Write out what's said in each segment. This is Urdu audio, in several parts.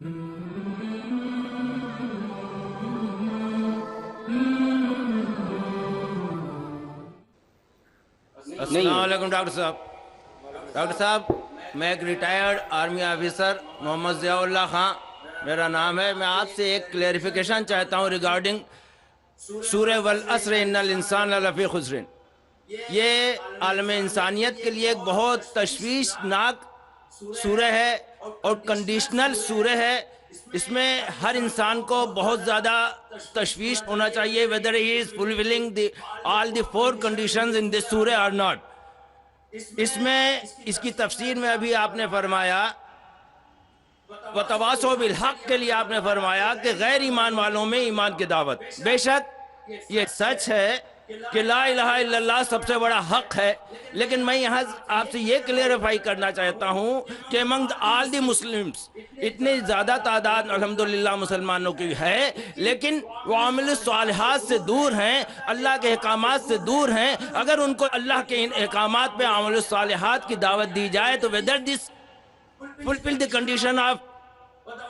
السلام علیکم ڈاکٹر صاحب میں ایک ریٹائرڈ آرمی آفیسر محمد ضیاء اللہ خان میرا نام ہے. میں آپ سے ایک کلیریفیکیشن چاہتا ہوں ریگارڈنگ سورہ والعصر ان الانسان لفی خسر. یہ عالم انسانیت کے لیے ایک بہت تشویشناک سورہ ہے اور کنڈیشنل سورہ ہے. اس میں ہر انسان کو بہت زیادہ تشویش ہونا چاہیے whether he is fulfilling all the 4 conditions in this surah or not. اس میں اس کی تفسیر میں ابھی آپ نے فرمایا وَتَوَاصَوْا بِالْحَقِّ کے لیے آپ نے فرمایا کہ غیر ایمان والوں میں ایمان کی دعوت. بے شک یہ سچ ہے کہ لا الہ الا اللہ سب سے بڑا حق ہے, لیکن میں یہاں آپ سے یہ کلیئرفائی کرنا چاہتا ہوں کہ امنگ آل دی مسلمز اتنی زیادہ تعداد الحمدللہ مسلمانوں کی ہے, لیکن وہ عامل الصالحات سے دور ہیں, اللہ کے احکامات سے دور ہیں. اگر ان کو اللہ کے ان احکامات پہ عامل الصالحات کی دعوت دی جائے تو whether this fulfill the condition of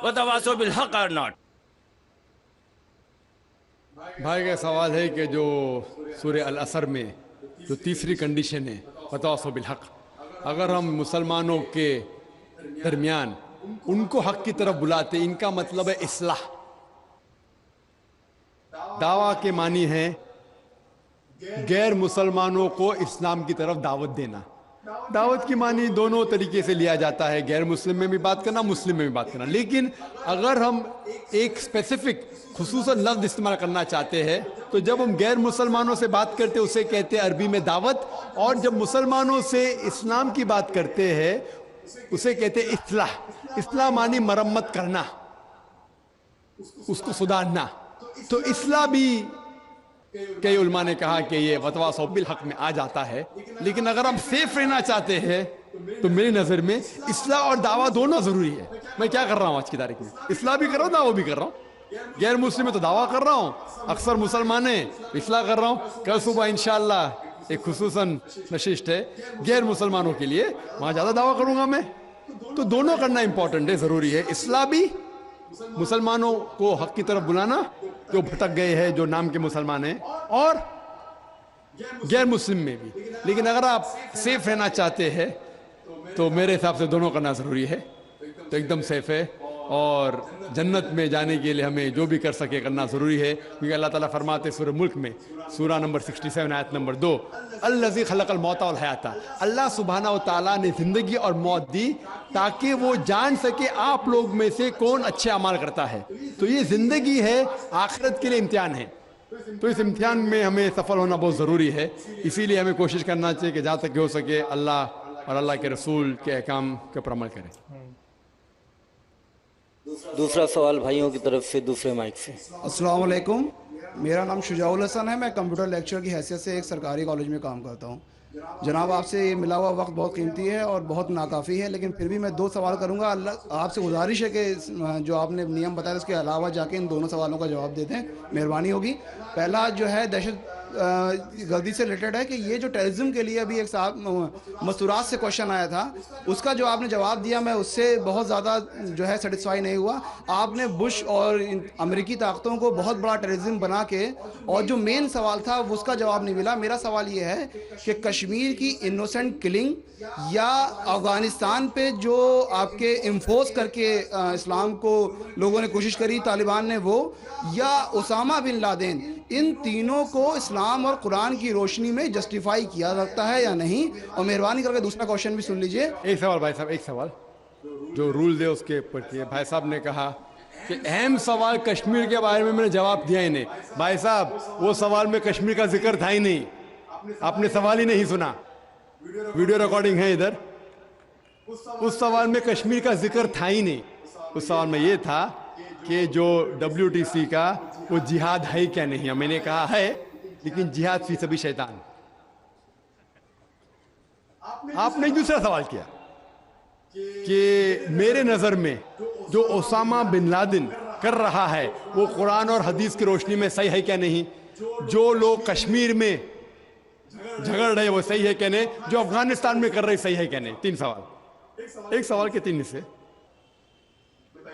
وَتَوَاصَوْا بِالْحَقِّ or not. بھائی کا سوال ہے کہ جو سورہ العصر میں جو تیسری کنڈیشن ہے وَتَوَاصَوْا بِالْحَقِّ, اگر ہم مسلمانوں کے درمیان ان کو حق کی طرف بلاتے, ان کا مطلب ہے اصلاح. دعویٰ کے معنی ہے غیر مسلمانوں کو اسلام کی طرف دعوت دینا. دعوت کی معنی دونوں طریقے سے لیا جاتا ہے, غیر مسلم میں بھی بات کرنا, مسلم میں بھی بات کرنا. لیکن اگر ہم ایک اسپیسیفک خصوصاً لفظ استعمال کرنا چاہتے ہیں تو جب ہم غیر مسلمانوں سے بات کرتے ہیں اسے کہتے ہیں عربی میں دعوت, اور جب مسلمانوں سے اسلام کی بات کرتے ہیں اسے کہتے ہیں اصلاح. اصلاح معنی مرمت کرنا, اس کو سدھارنا. تو اصلاح بھی کئی علماء نے کہا کہ یہ وَتَوَاصَوْا بِالْحَقِّ میں آ جاتا ہے. لیکن اگر ہم سیف رہنا چاہتے ہیں تو میری نظر میں اصلاح اور دعویٰ دونوں ضروری ہے. میں کیا کر رہا ہوں آج کی تاریخ میں؟ اصلاح بھی کر رہا ہوں, دعویٰ بھی کر رہا ہوں. غیر مسلم میں تو دعویٰ کر رہا ہوں, اکثر مسلمان ہیں, اصلاح کر رہا ہوں. کل صبح انشاءاللہ ایک خصوصاً نشست ہے غیر مسلمانوں کے لیے, وہاں زیادہ دعویٰ کروں گا میں. تو دونوں کرنا امپورٹنٹ ہے, ضروری ہے. اصلاح بھی, مسلمانوں کو حق کی طرف بلانا جو بھٹک گئے ہیں, جو نام کے مسلمان ہیں, اور غیر مسلم میں بھی. لیکن اگر آپ سیف رہنا چاہتے ہیں تو میرے حساب سے دونوں کرنا ضروری ہے. تو ایک دم سیف ہے, اور جنت میں جانے کے لیے ہمیں جو بھی کر سکے کرنا ضروری ہے. کیونکہ اللہ تعالیٰ فرماتے سورہ ملک میں سورہ نمبر 67 آیت نمبر 2, الذی خلق الموت والحیات, اللہ سبحانہ و تعالیٰ نے زندگی اور موت دی تاکہ وہ جان سکے آپ لوگ میں سے کون اچھے اعمال کرتا ہے. تو یہ زندگی ہے, آخرت کے لیے امتحان ہے. تو اس امتحان میں ہمیں سفل ہونا بہت ضروری ہے. اسی لیے ہمیں کوشش کرنا چاہیے کہ جہاں تک ہو سکے اللہ اور اللہ کے رسول کے احکام کے اوپر عمل کریں. دوسرا سوال بھائیوں کی طرف سے دوسرے مائک سے. السلام علیکم, میرا نام شجاع الحسن ہے. میں کمپیوٹر لیکچر کی حیثیت سے ایک سرکاری کالج میں کام کرتا ہوں. جناب, آپ سے ملا ہوا وقت بہت قیمتی ہے اور بہت ناکافی ہے, لیکن پھر بھی میں 2 سوال کروں گا. اللہ آپ سے گزارش ہے کہ جو آپ نے نیم بتایا اس کے علاوہ جا کے ان دونوں سوالوں کا جواب دے دیں, مہربانی ہوگی. پہلا جو ہے دہشت گردی سے ریلیٹڈ ہے کہ یہ جو ٹیررزم کے لیے ابھی ایک صاحب مستورات سے کوشچن آیا تھا, اس کا جو آپ نے جواب دیا میں اس سے بہت زیادہ جو ہے سیٹسفائی نہیں ہوا. آپ نے بش اور امریکی طاقتوں کو بہت بڑا ٹیررزم بنا کے, اور جو مین سوال تھا اس کا جواب نہیں ملا. میرا سوال یہ ہے کہ کشمیر کی انوسنٹ کلنگ یا افغانستان پہ جو آپ کے انفورس کر کے اسلام کو لوگوں نے کوشش کری طالبان نے, وہ یا اسامہ بن لادن, ان تینوں کو اسلام اور قرآن کی روشنی میں جسٹیفائی کیا جاتا ہے یا نہیں؟ اور مہربانی کر کے دوسرا کوشچن بھی سن لیجئے. ایک سوال بھائی صاحب, ایک سوال جو رولز ہے اس کے اوپر کیے. بھائی صاحب نے کہا کہ اہم سوال کشمیر کے بارے میں نے جواب دیا ہی نہیں. بھائی صاحب وہ سوال میں کشمیر کا ذکر تھا ہی نہیں, آپ نے سوال ہی نہیں سنا. ویڈیو ریکارڈنگ ہے ادھر. اس سوال میں کشمیر کا ذکر تھا ہی نہیں. اس سوال میں یہ تھا کہ جو WTC کا وہ جہاد ہے کیا نہیں. میں نے کہا ہے, لیکن جہاد فی سبیل شیطان. آپ نے دوسرا سوال کیا کہ میرے نظر میں جو اسامہ بن لادن کر رہا ہے وہ قرآن اور حدیث کی روشنی میں صحیح ہے کیا نہیں. جو لوگ کشمیر میں جھگڑ رہے وہ صحیح ہے کیا نہیں. جو افغانستان میں کر رہے صحیح ہے کیا نہیں. 3 سوال, ایک سوال کے 3 حصے.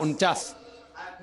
49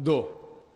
2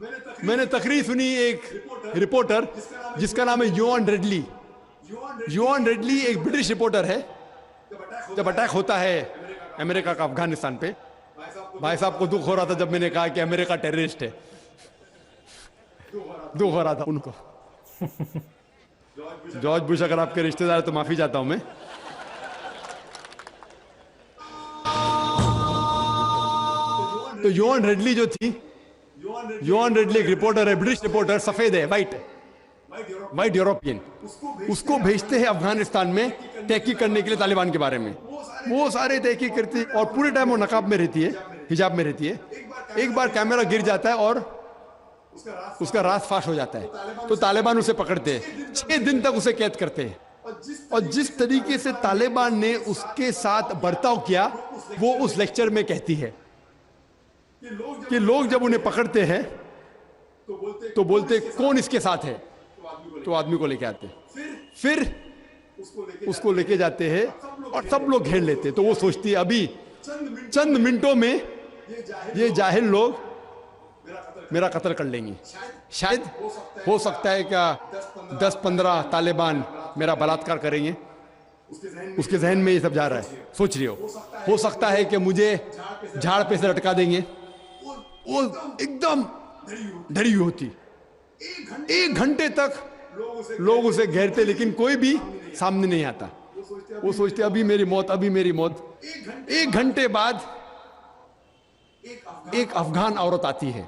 میں نے تقریر سنی ایک رپورٹر جس کا نام ہے یوان ریڈلی. یوان ریڈلی ایک برٹش رپورٹر ہے. جب اٹیک ہوتا ہے امریکہ کا افغانستان پہ, بھائی صاحب کو دکھ ہو رہا تھا جب میں نے کہا کہ امریکہ ٹیررسٹ ہے. دکھ ہو رہا تھا ان کو. جارج بش اگر آپ کے رشتہ دار تو معافی چاہتا ہوں میں. تو یوان ریڈلی جو تھی, یوان ریڈلی ایک رپورٹر ہے, برٹش رپورٹر, سفید ہے, وائٹ یورپین. اس کو بھیجتے ہیں افغانستان میں تحقیق کرنے کے لیے طالبان کے بارے میں. وہ سارے تحقیق کرتی ہے اور پورے ٹائم وہ نقاب میں رہتی ہے, حجاب میں رہتی ہے. ایک بار کیمرہ گر جاتا ہے اور اس کا راز فاش ہو جاتا ہے, تو طالبان اسے پکڑتے ہیں, 6 دن تک اسے قید کرتے ہیں. اور جس طریقے سے طالبان نے اس کے ساتھ برتاؤ کیا وہ اس لیکچر میں کہتی ہے کہ لوگ جب انہیں پکڑتے ہیں تو بولتے کون اس کے ساتھ ہے, تو آدمی کو لے کے آتے, پھر اس کو لے کے جاتے ہیں اور سب لوگ گھیر لیتے. تو وہ سوچتی ہے ابھی چند منٹوں میں یہ جاہل لوگ میرا قتل کر لیں گے. شاید ہو سکتا ہے کہ 10-15 طالبان میرا بلاತ್کار کریں گے. اس کے ذہن میں یہ سب جا رہا ہے, سوچ رہی ہو سکتا ہے کہ مجھے جھاڑ پہ سے لٹکا دیں گے. وہ ایک دم ڈری ہوتی. 1 گھنٹے تک لوگ اسے گھیرتے لیکن کوئی بھی سامنے نہیں آتا. وہ سوچتے ابھی میری موت, ابھی میری موت. 1 گھنٹے بعد ایک افغان عورت آتی ہے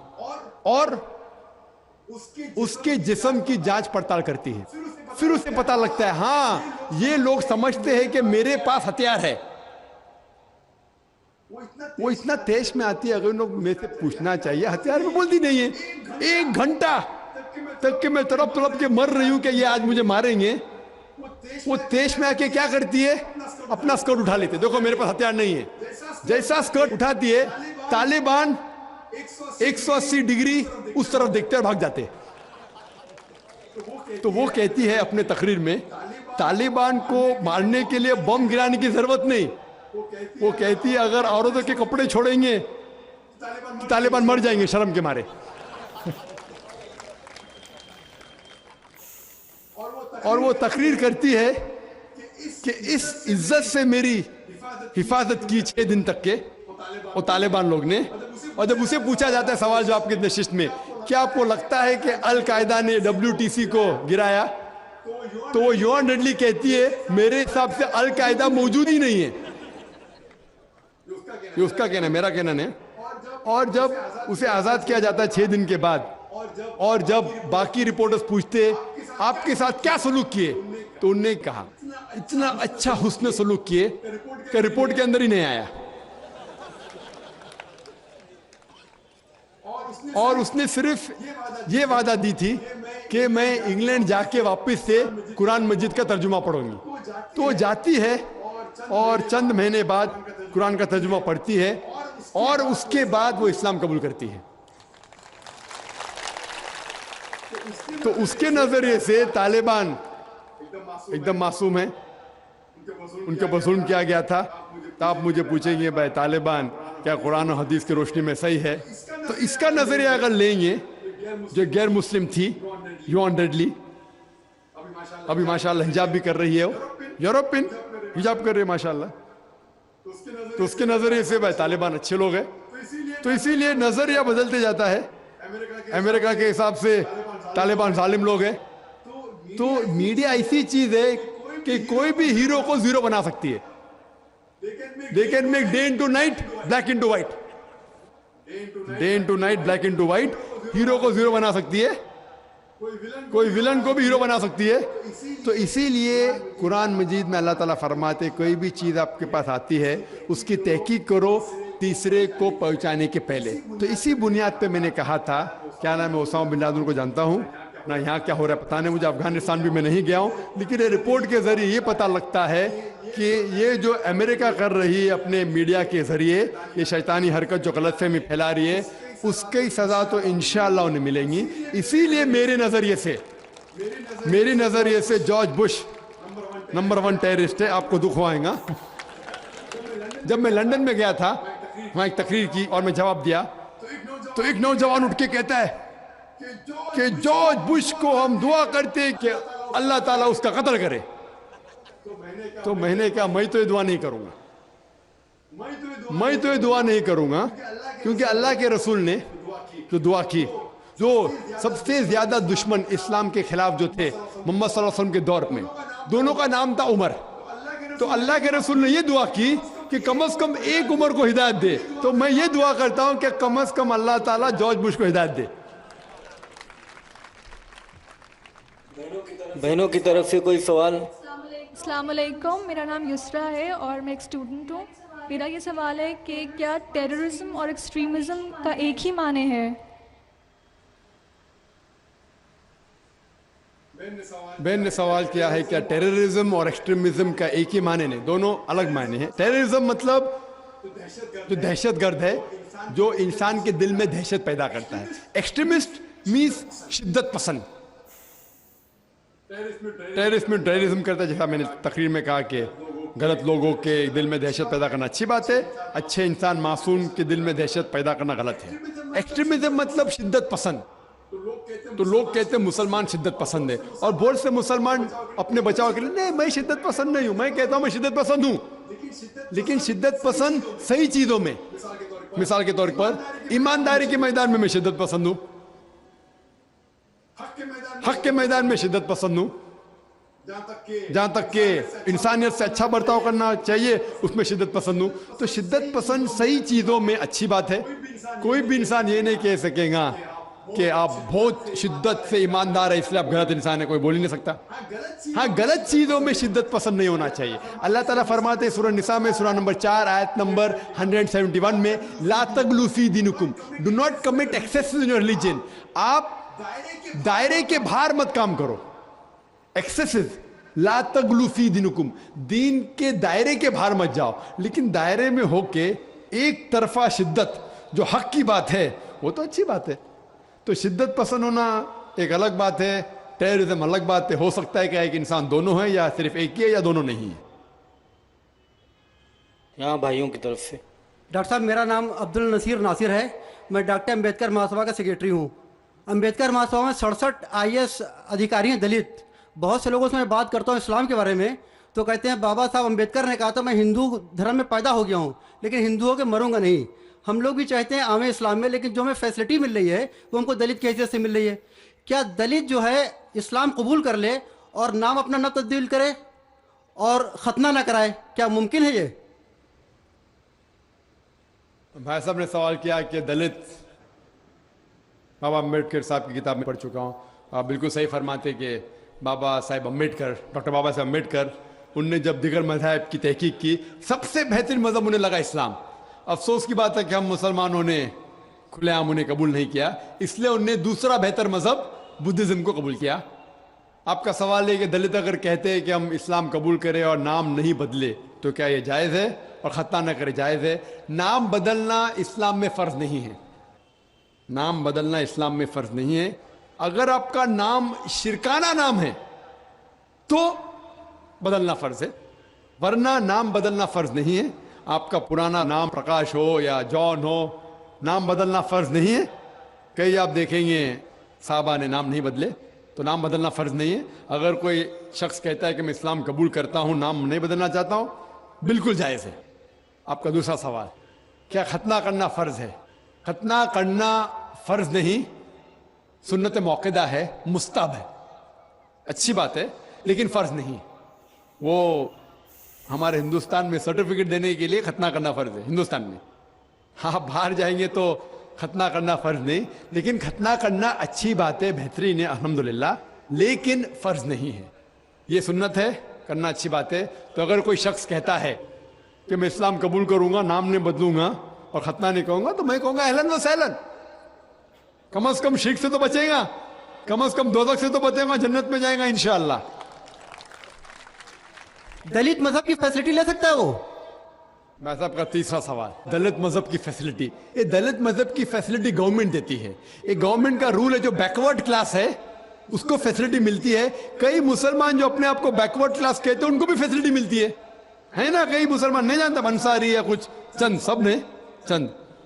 اور اس کے جسم کی جانچ پڑتال کرتی ہے. پھر اسے پتا لگتا ہے ہاں یہ لوگ سمجھتے ہیں کہ میرے پاس ہتھیار ہے. وہ اتنا تیش میں آتی ہے, اگر لوگ میرے سے پوچھنا چاہیے, ہتھیار میں بولتی نہیں ہے. 1 گھنٹہ تک کہ میں تڑپ کے مر رہی ہوں کہ یہ آج مجھے ماریں گے. وہ تیش میں آ کے کیا کرتی ہے, اپنا اسکرٹ اٹھا لیتے, دیکھو میرے پاس ہتھیار نہیں ہے. جیسا اسکرٹ اٹھاتی ہے طالبان 180 ڈگری اس طرف دیکھتے اور بھاگ جاتے. تو وہ کہتی ہے اپنے تقریر میں طالبان کو مارنے کے لیے بم گرانے کی ضرورت نہیں. وہ کہتی ہے اگر عورتوں کے کپڑے چھوڑیں گے تو طالبان مر جائیں گے شرم کے مارے. اور وہ تقریر کرتی ہے کہ اس عزت سے میری حفاظت کی 6 دن تک کے وہ طالبان لوگ نے. اور جب اسے پوچھا جاتا ہے سوال جواب کی نشست میں کیا آپ کو لگتا ہے کہ القاعدہ نے WTC کو گرایا, تو وہ یوان ریڈلی کہتی ہے میرے حساب سے القاعدہ موجود ہی نہیں ہے. یہ اس کا کہنا ہے, میرا کہنا نہیں. اور جب اسے آزاد کیا جاتا ہے 6 دن کے بعد, اور جب باقی رپورٹرز پوچھتے آپ کے ساتھ کیا سلوک کیے, تو انہوں نے کہا اتنا اچھا حسن سلوک کیے کہ رپورٹ کے اندر ہی نہیں آیا. اور اس نے صرف یہ وعدہ دی تھی کہ میں انگلینڈ جا کے واپس سے قرآن مجید کا ترجمہ پڑھوں گی. تو وہ جاتی ہے اور چند مہینے بعد قرآن کا ترجمہ پڑھتی ہے اور اس کے بعد وہ اسلام قبول کرتی ہے. تو اس کے نظریے سے طالبان ایک دم معصوم ہیں, ان کے پر ظلم کیا گیا تھا. تو آپ مجھے پوچھیں گے بھائی طالبان کیا قرآن و حدیث کی روشنی میں صحیح ہے؟ تو اس کا نظریہ اگر لیں گے جو غیر مسلم تھی یوان ریڈلی, ابھی ماشاءاللہ حجاب بھی کر رہی ہے, وہ یورپین حجاب کر رہی ہے ماشاءاللہ, تو اس کے نظریے سے بھائی طالبان اچھے لوگ ہیں. تو اسی لیے نظریہ بدلتے جاتا ہے. امریکہ کے حساب سے طالبان ظالم لوگ ہیں. تو میڈیا ایسی چیز ہے کہ کوئی بھی ہیرو کو زیرو بنا سکتی ہے. They can make day into night black into white. Day into night black into white. Hero کو زیرو بنا سکتی ہے, کوئی ولن کو بھی ہیرو بنا سکتی ہے. تو اسی لیے قرآن مجید میں اللہ تعالیٰ فرماتے کوئی بھی چیز آپ کے پاس آتی ہے اس کی تحقیق کرو تیسرے کو پہنچانے کے پہلے. تو اسی بنیاد پہ میں نے کہا تھا, کیا نام ہے, اسامہ بن لادن کو جانتا ہوں نہ, یہاں کیا ہو رہا ہے پتہ نہیں مجھے, افغانستان بھی میں نہیں گیا ہوں, لیکن یہ رپورٹ کے ذریعے یہ پتہ لگتا ہے کہ یہ جو امریکہ کر رہی ہے اپنے میڈیا کے ذریعے یہ شیطانی حرکت جو غلط فہمی پھیلا رہی ہے, اس کی سزا تو انشاءاللہ انہیں ملیں گی. اسی لیے میرے نظریے سے جارج بش نمبر 1 ٹیررسٹ ہے. آپ کو دکھ ہوئے گا. جب میں لندن میں گیا تھا, وہاں ایک تقریر کی اور میں جواب دیا, تو ایک نوجوان اٹھ کے کہتا ہے کہ جارج بش کو ہم دعا کرتے کہ اللہ تعالیٰ اس کا قتل کرے. تو میں نے کہا میں تو یہ دعا نہیں کروں گا, میں تو یہ دعا نہیں کروں گا, کیونکہ اللہ کے رسول نے جو دعا کی, جو سب سے زیادہ دشمن اسلام کے خلاف جو تھے محمد صلی اللہ علیہ وسلم کے دور میں, دونوں کا نام تھا عمر. تو اللہ کے رسول نے یہ دعا کی کہ کم از کم ایک عمر کو ہدایت دے. تو میں یہ دعا کرتا ہوں کہ کم از کم اللہ تعالیٰ جارج بش کو ہدایت دے. بہنوں کی طرف سے کوئی سوال؟ السلام علیکم, میرا نام یسرا ہے اور میں ایک اسٹوڈنٹ ہوں. میرا یہ سوال ہے کہ کیا ٹیررزم اور ایکسٹریمزم کا ایک ہی معنی ہے؟ بہن نے سوال کیا ہے کیا ٹیررزم اور ایکسٹریمزم کا ایک ہی معنی نہیں, دونوں الگ معنی ہیں. ٹیررزم مطلب جو دہشت گرد ہے, جو انسان کے دل میں دہشت پیدا کرتا ہے. ایکسٹریمسٹ مینس شدت پسند. ٹیررزم کرتا ہے, جیسا میں نے تقریر میں کہا کہ غلط لوگوں کے دل میں دہشت پیدا کرنا اچھی بات ہے, اچھے انسان معصوم کے دل میں دہشت پیدا کرنا غلط ہے. ایکسٹریمزم مطلب شدت پسند. تو لوگ کہتے ہیں مسلمان شدت پسند ہے, اور بہت سے مسلمان اپنے بچاؤ کے لیے نہیں میں شدت پسند نہیں ہوں, میں کہتا ہوں میں شدت پسند ہوں. لیکن شدت پسند صحیح چیزوں میں, مثال کے طور پر ایمانداری کے میدان میں شدت پسند ہوں, حق کے میدان میں شدت پسند ہوں, جہاں تک کہ انسانیت سے اچھا برتاؤ کرنا چاہیے اس میں شدت پسند ہوں. تو شدت پسند صحیح چیزوں میں اچھی بات ہے. کوئی بھی انسان یہ نہیں کہہ سکے گا کہ آپ بہت شدت سے ایماندار ہے اس لیے آپ غلط انسان ہے, کوئی بول ہی نہیں سکتا. ہاں غلط چیزوں میں شدت پسند نہیں ہونا چاہیے. اللہ تعالیٰ فرماتے ہیں سورہ نساء میں سورہ نمبر 4 آیت نمبر 171 میں لا تغلوا فی دینکم, do not commit excess in your religion. آپ دائرے کے باہر مت کام کرو. ایکسیسز لا تغلوا فی دینکم, دین کے دائرے کے باہر مت جاؤ. لیکن دائرے میں ہو کے ایک طرفہ شدت جو حق کی بات ہے وہ تو اچھی بات ہے. تو شدت پسند ہونا ایک الگ بات ہے, ٹیررزم الگ بات ہے. ہو سکتا ہے کہ ایک انسان دونوں ہے یا صرف ایک ہی ہے یا دونوں نہیں ہے. یہاں بھائیوں کی طرف سے. ڈاکٹر صاحب میرا نام عبد النصیر ناصر ہے, میں ڈاکٹر امبیڈکر مہاسبھا کا سیکریٹری ہوں. امبیڈکر مہاسبھا میں 67 IAS ادھیکاری ہیں دلت. بہت سے لوگوں سے میں بات کرتا ہوں اسلام کے بارے میں تو کہتے ہیں بابا صاحب امبیڈکر نے کہا تھا میں ہندو دھرم میں پیدا ہو گیا ہوں لیکن ہندو ہو کے مروں گا نہیں. ہم لوگ بھی چاہتے ہیں عام اسلام میں, لیکن جو ہمیں فیسلٹی مل رہی ہے وہ ہم کو دلت کی حیثیت سے مل رہی ہے. کیا دلت جو ہے اسلام قبول کر لے اور نام اپنا نہ تبدیل کرے اور ختنہ نہ کرائے, کیا ممکن ہے یہ؟ بھائی صاحب نے سوال کیا کہ دلت, بابا امبیڈکر صاحب کی کتاب میں پڑھ چکا ہوں. آپ بالکل صحیح فرماتے کہ بابا صاحب امبیڈکر, ڈاکٹر بابا صاحب امبیڈکر, ان نے جب دیگر مذاہب کی تحقیق کی سب سے بہترین مذہب انہیں لگا اسلام. افسوس کی بات ہے کہ ہم مسلمانوں نے کھلے عام انہیں قبول نہیں کیا, اس لیے انہوں نے دوسرا بہتر مذہب بدھزم کو قبول کیا. آپ کا سوال ہے کہ دلت اگر کہتے ہیں کہ ہم اسلام قبول کریں اور نام نہیں بدلے تو کیا یہ جائز ہے, اور ختنہ نہ کرے جائز ہے؟ نام بدلنا اسلام میں فرض نہیں ہے. نام بدلنا اسلام میں فرض نہیں ہے. اگر آپ کا نام شرکانہ نام ہے تو بدلنا فرض ہے, ورنہ نام بدلنا فرض نہیں ہے. آپ کا پرانا نام پرکاش ہو یا جان ہو, نام بدلنا فرض نہیں ہے. کئی آپ دیکھیں گے صحابہ نے نام نہیں بدلے, تو نام بدلنا فرض نہیں ہے. اگر کوئی شخص کہتا ہے کہ میں اسلام قبول کرتا ہوں, نام نہیں بدلنا چاہتا ہوں, بالکل جائز ہے. آپ کا دوسرا سوال, کیا ختنہ کرنا فرض ہے؟ ختنہ کرنا فرض نہیں, سنت موقدہ ہے, مستحب ہے, اچھی بات ہے, لیکن فرض نہیں. وہ ہمارے ہندوستان میں سرٹیفکیٹ دینے کے لیے ختنہ کرنا فرض ہے ہندوستان میں. آپ باہر جائیں گے تو ختنہ کرنا فرض نہیں, لیکن ختنہ کرنا اچھی بات ہے, بہترین ہے الحمدللہ, لیکن فرض نہیں ہے. یہ سنت ہے, کرنا اچھی بات ہے. تو اگر کوئی شخص کہتا ہے کہ میں اسلام قبول کروں گا, نام نہیں بدلوں گا اور ختنہ نہیں کہوں گا, تو میں کہوں گا اہلاً و سہلاً. کم از کم شرک سے تو بچے گا, کم از کم دوزخ سے تو بچے گا, جنت میں جائے گا انشاءاللہ. دلت مذہب کی فیسلٹی لے سکتا ہے وہ؟ میں صاحب کا تیسرا سوال, دلت مذہب کی فیسلٹی, یہ دلت مذہب کی فیسلٹی گورنمنٹ دیتی ہے. یہ گورنمنٹ کا رول ہے, جو بیکورڈ کلاس ہے اس کو فیسلٹی ملتی ہے. کئی مسلمان جو اپنے آپ کو بیکورڈ کلاس کہتے ہیں ان کو بھی فیسلٹی ملتی ہے نا. کئی مسلمان نہیں جانتا انصاری یا کچھ, چند, سب نے چند.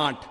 8